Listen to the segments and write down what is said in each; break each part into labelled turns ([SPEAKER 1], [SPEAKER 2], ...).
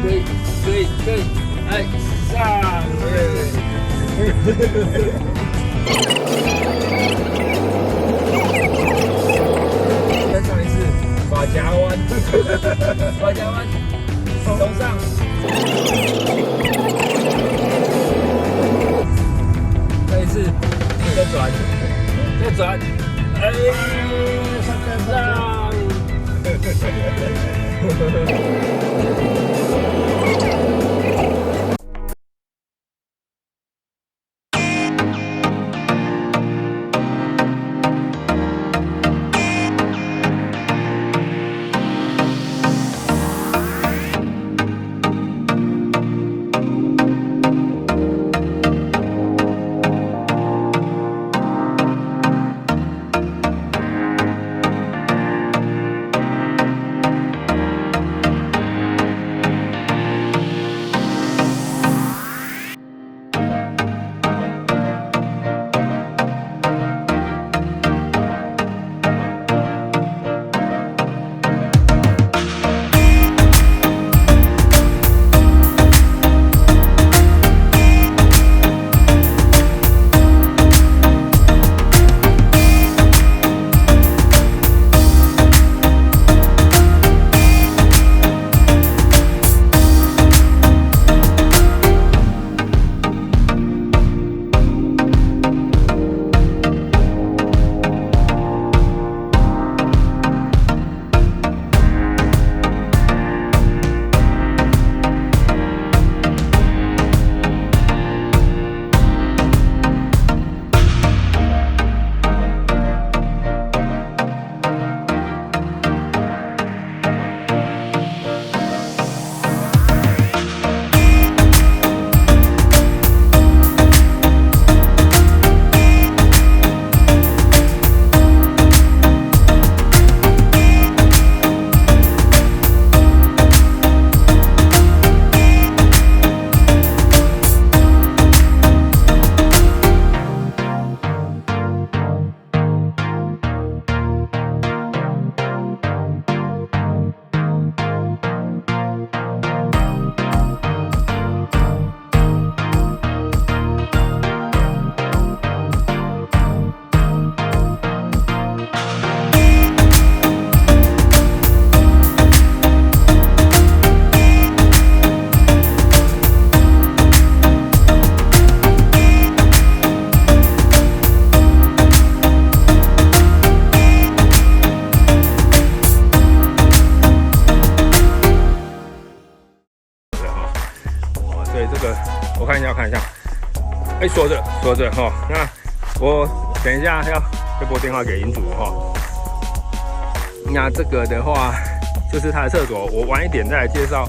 [SPEAKER 1] 可以，哎，上，再上一次，把夹弯，把夹弯，从上，再一次，再转，再转，哎，上。我看一下，哎，说着哈，那我等一下要拨电话给营主哈。那这个的话就是他的厕所，我晚一点再来介绍。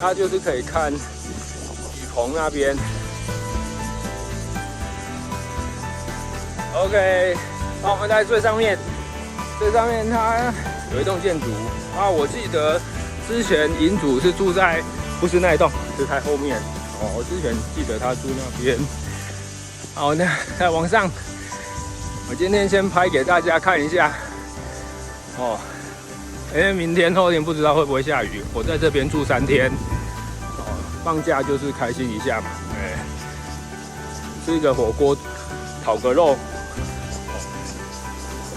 [SPEAKER 1] 它就是可以看雨棚那边。OK， 好，我们在最上面，最上面它有一栋建筑啊，我记得之前营主是住在不是那一栋，是在后面哦。我之前记得他住那边。好，那再往上，我今天先拍给大家看一下哦。因为明天后天不知道会不会下雨，我在这边住3天，哦，放假就是开心一下嘛，吃一个火锅，烤个肉，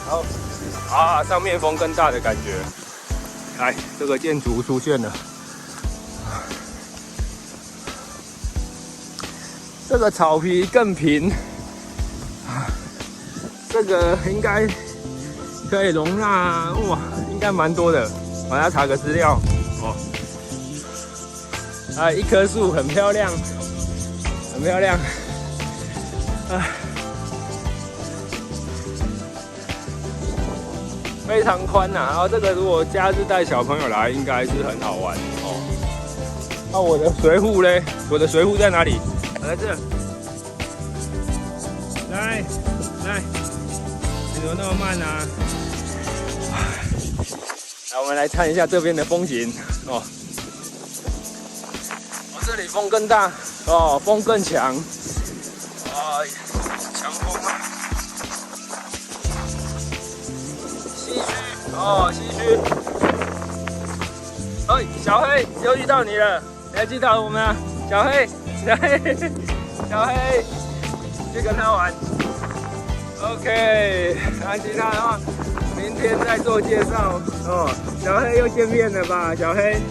[SPEAKER 1] 好，啊，上面风更大的感觉，来，这个建筑出现了，这个草皮更平，这个应该可以容纳哇。应该蛮多的，我要查个资料哦。啊，一棵树很漂亮，很漂亮。啊，非常宽呐。然后这个如果假日带小朋友来，应该是很好玩哦。那我的水壶嘞？我的水壶在哪里？我在这。来，你怎么那么慢啊？来，我们来看一下这边的风景哦。这里风更大哦，风更强，啊，强风啊！唏嘘哦，唏嘘。哎，小黑又遇到你了，你还记得我们啊？小黑，去跟他玩。OK， 那其他的话。明天再做介绍哦，小黑又见面了吧？小黑，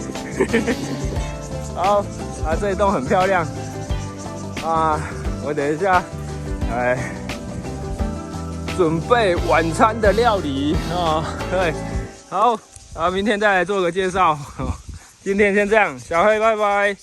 [SPEAKER 1] 好啊，这一栋很漂亮啊！我等一下来准备晚餐的料理啊，对，好啊，明天再来做个介绍。今天先这样，小黑拜拜。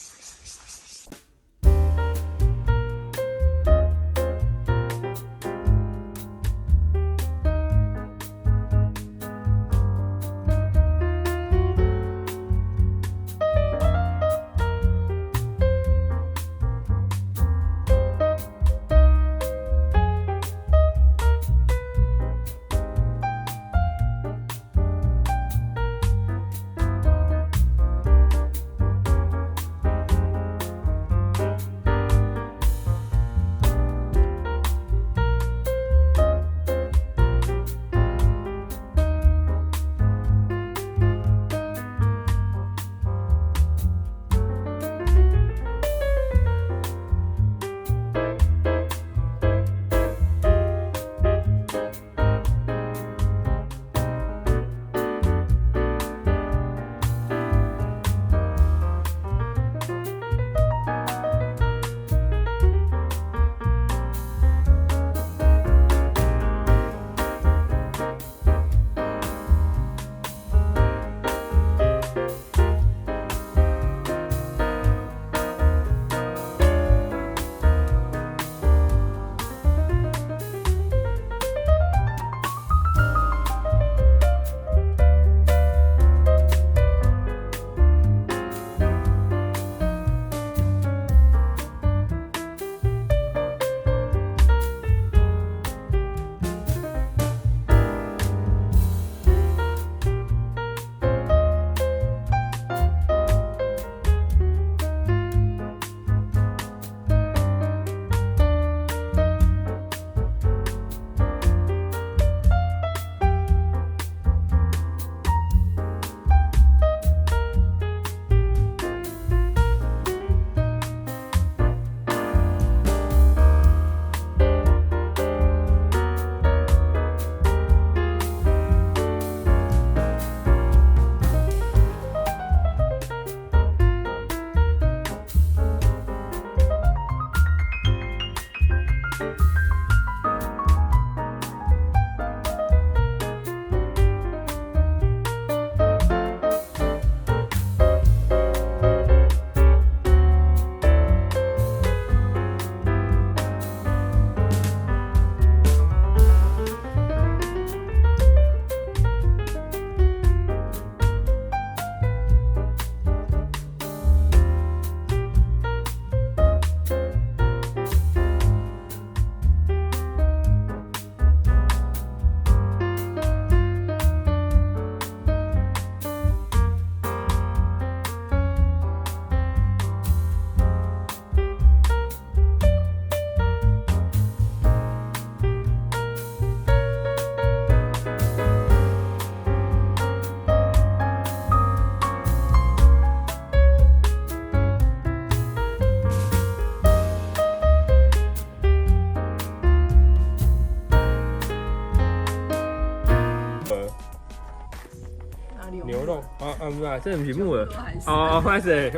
[SPEAKER 2] 哪里有
[SPEAKER 1] 牛肉不是啊，这很屏幕了。
[SPEAKER 2] 哦，
[SPEAKER 1] 拍谁？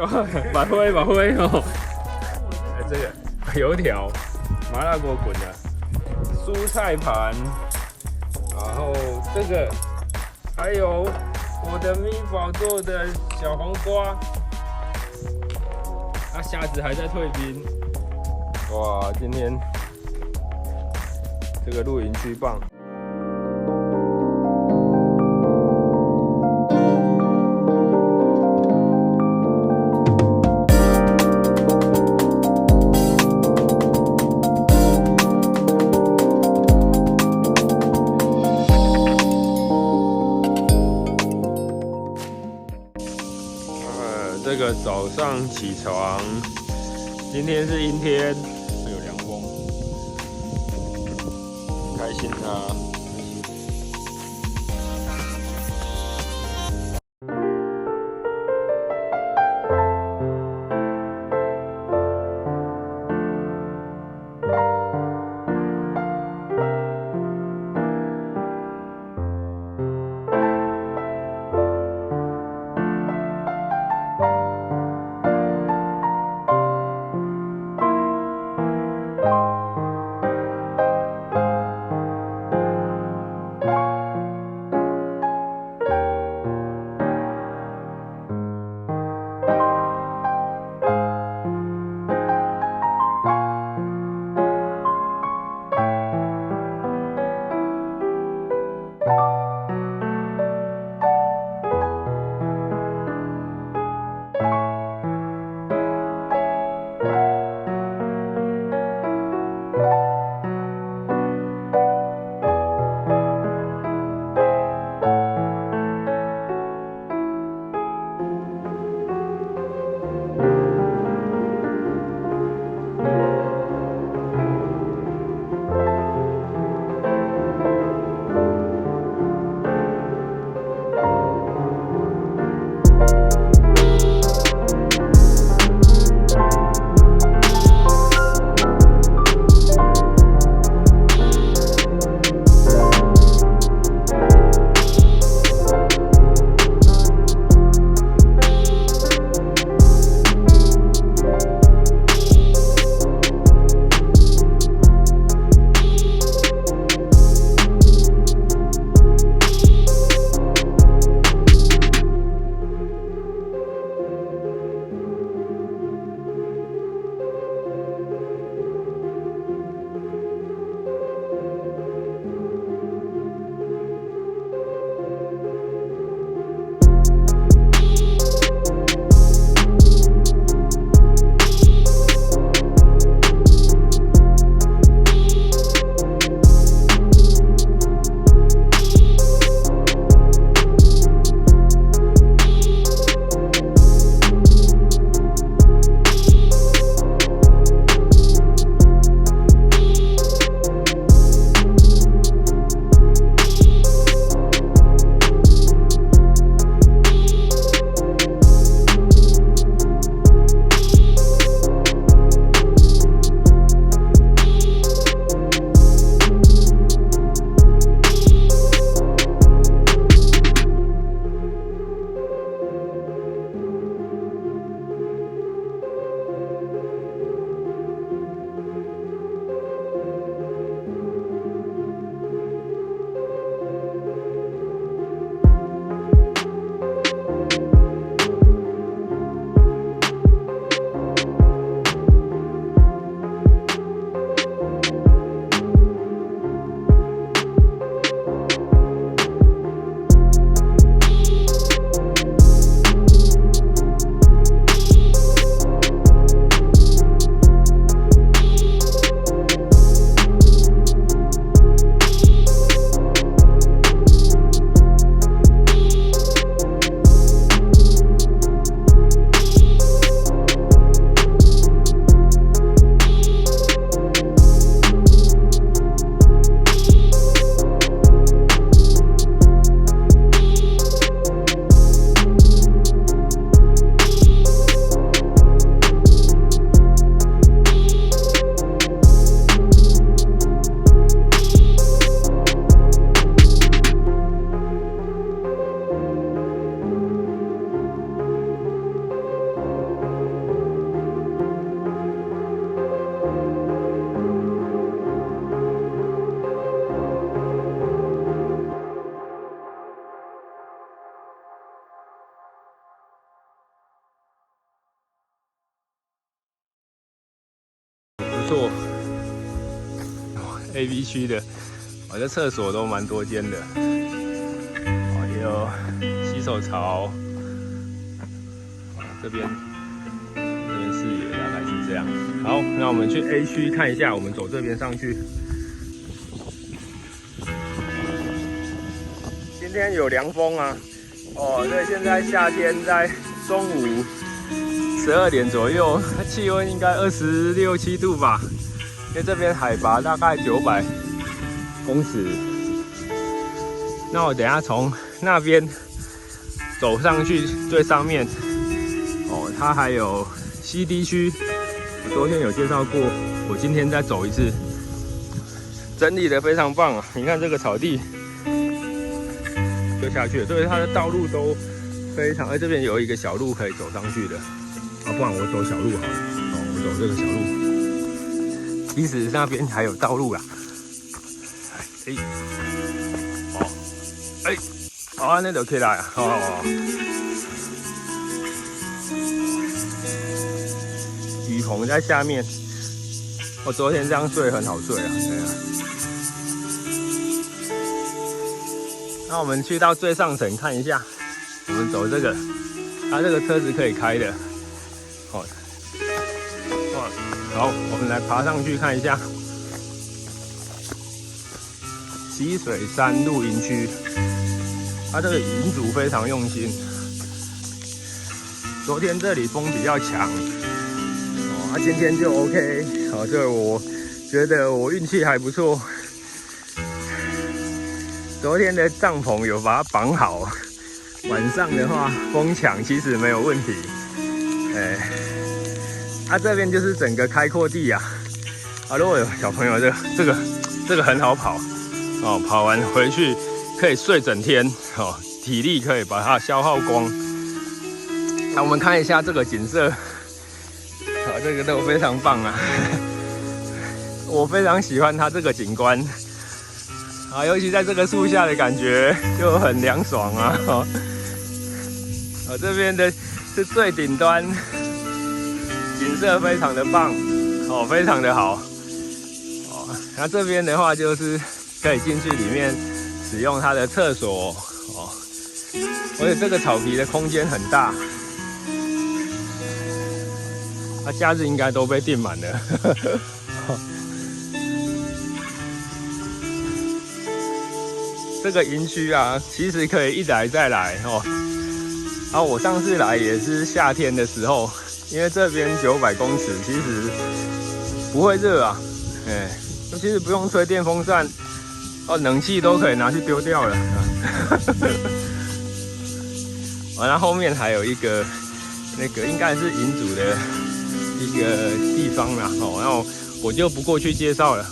[SPEAKER 1] 把灰哦。这个油条，麻辣锅滚的，蔬菜盘，然后这个还有我的米宝做的小黄瓜，虾子还在退冰。哇，今天这个露营区棒。这个早上起床，今天是阴天，有凉风，开心啊！ AV 区的，这厕所都蛮多间的，也有洗手槽，这边视野大概是这样。好，那我们去 A 区看一下，我们走这边上去。今天有凉风啊，对，现在夏天在中午12点左右，气温应该26、7度吧。因为这边海拔大概900公尺。那我等一下从那边走上去最上面，它还有 CD 区，我昨天有介绍过，我今天再走一次，整理的非常棒啊！你看这个草地。就下去了，所以它的道路都非常，这边有一个小路可以走上去的，不然我走小路好了，我走这个小路，其实那边还有道路啦，好，那就起来啊，雨棚在下面，我昨天这样睡很好睡啊，对啊。那我们去到最上层看一下，我们走这个，它这个车子可以开的，好，我们来爬上去看一下溪水山露营区，它这个营主非常用心，昨天这里风比较强，今天就 OK， 这我觉得我运气还不错。昨天的帐篷有把它绑好，晚上的话风强其实没有问题。这边就是整个开阔地啊。如果有小朋友这个很好跑，跑完回去可以睡整天，体力可以把它消耗光。那我们看一下这个景色，这个都非常棒啊，我非常喜欢它这个景观。尤其在这个树下的感觉就很凉爽啊！这边的是最顶端，景色非常的棒，非常的好。那这边的话就是可以进去里面使用它的厕所，而且这个草皮的空间很大，假日应该都被订满了。这个营区啊，其实可以一来再来我上次来也是夏天的时候，因为这边900公尺，其实不会热啊，其实不用吹电风扇，冷气都可以拿去丢掉了。然后后面还有一个那个应该是营主的一个地方啦，然后我就不过去介绍了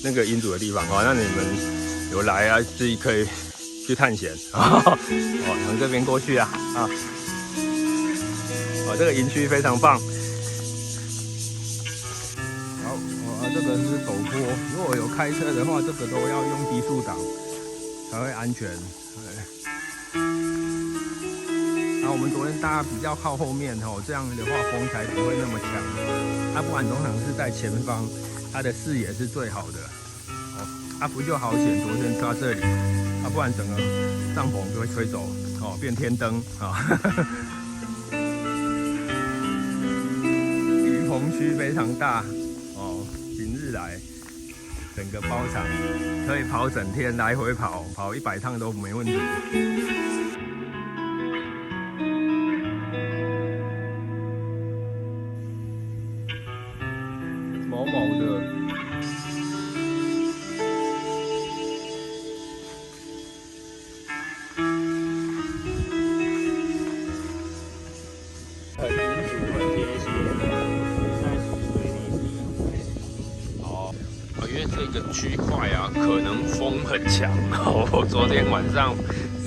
[SPEAKER 1] 那个营主的地方那你们。有来啊，自己可以去探险从这边过去啊这个营区非常棒。好，这个是陡坡，如果有开车的话，这个都要用低速挡才会安全。我们昨天搭比较靠后面这样的话风才不会那么强。不然通常是在前方，它的视野是最好的。不就好险，昨天抓这里，不然整个帐篷就会吹走，变天灯鱼棚区非常大，平日来整个包场可以跑整天，来回跑100趟都没问题。毛毛的。这个区块啊，可能风很强昨天晚上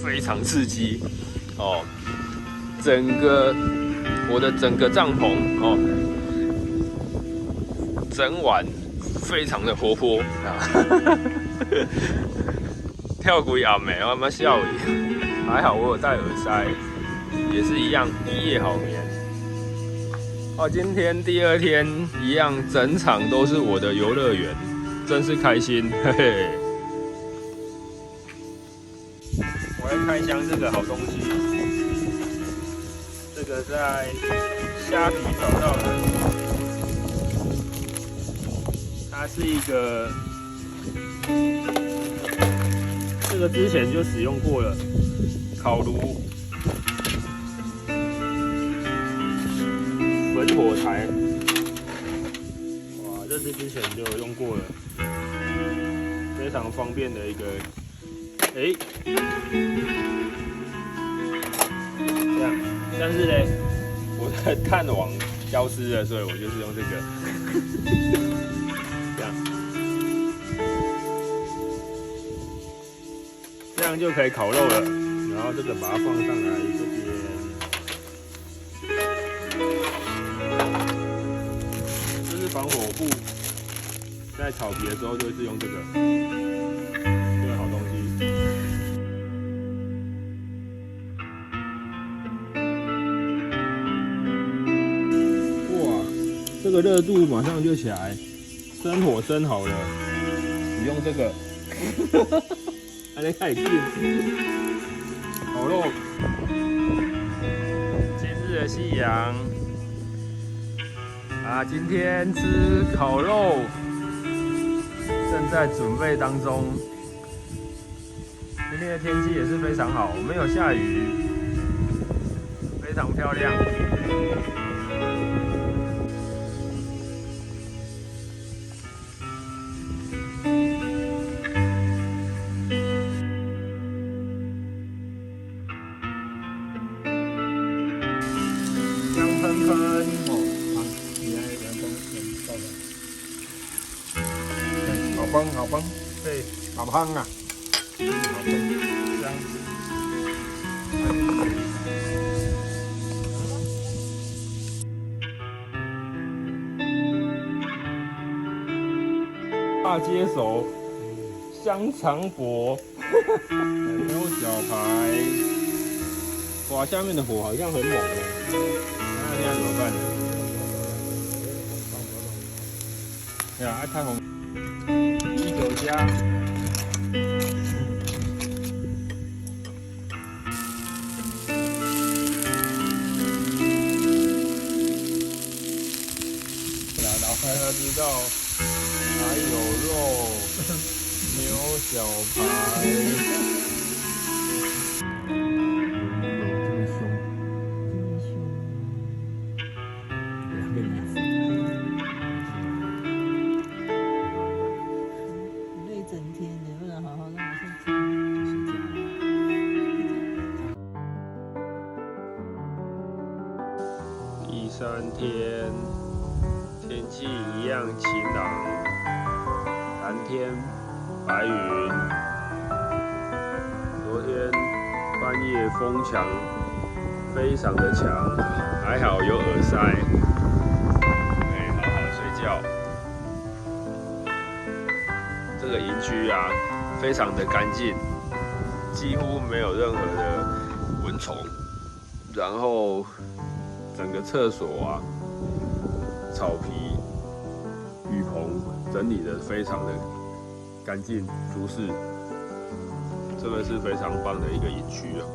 [SPEAKER 1] 非常刺激我的整个帐篷整晚非常的活泼跳规暗的，我妈笑伊，还好我有戴耳塞，也是一样一夜好眠。今天第2天一样，整场都是我的游乐园。真是开心，嘿嘿。我来开箱这个好东西，这个在虾皮找到的，它是一个，这个之前就使用过了，烤炉。 文火台，哇，这是之前就有用过了，非常方便的一个，这样，但是呢，我的碳网消失了，所以我就是用这个，这样就可以烤肉了，然后这个把它放上来这边。 防火布，在炒皮的时候就是用这个好东西。哇，这个热度马上就起来，生火生好了，使用这个，还在开始变，烤肉，今日的夕阳。 啊，今天吃烤肉，正在准备当中。今天的天气也是非常好，没有下雨，非常漂亮。香喷喷哦。 好棒，对，好香啊，好香，香。大接手，香肠薄，牛小排，哇，下面的火好像很猛哦，那现在怎么办？哎呀，太红。 酒家，大家知道还有肉、牛小排。第三天，天气一样晴朗，蓝天白云。昨天半夜风强，非常的强，还好有耳塞，好好睡觉。这个营区啊，非常的干净，几乎没有任何的蚊虫，然后。 整个厕所啊，草皮、雨棚整理的非常的干净舒适，真的是非常棒的一个营区啊。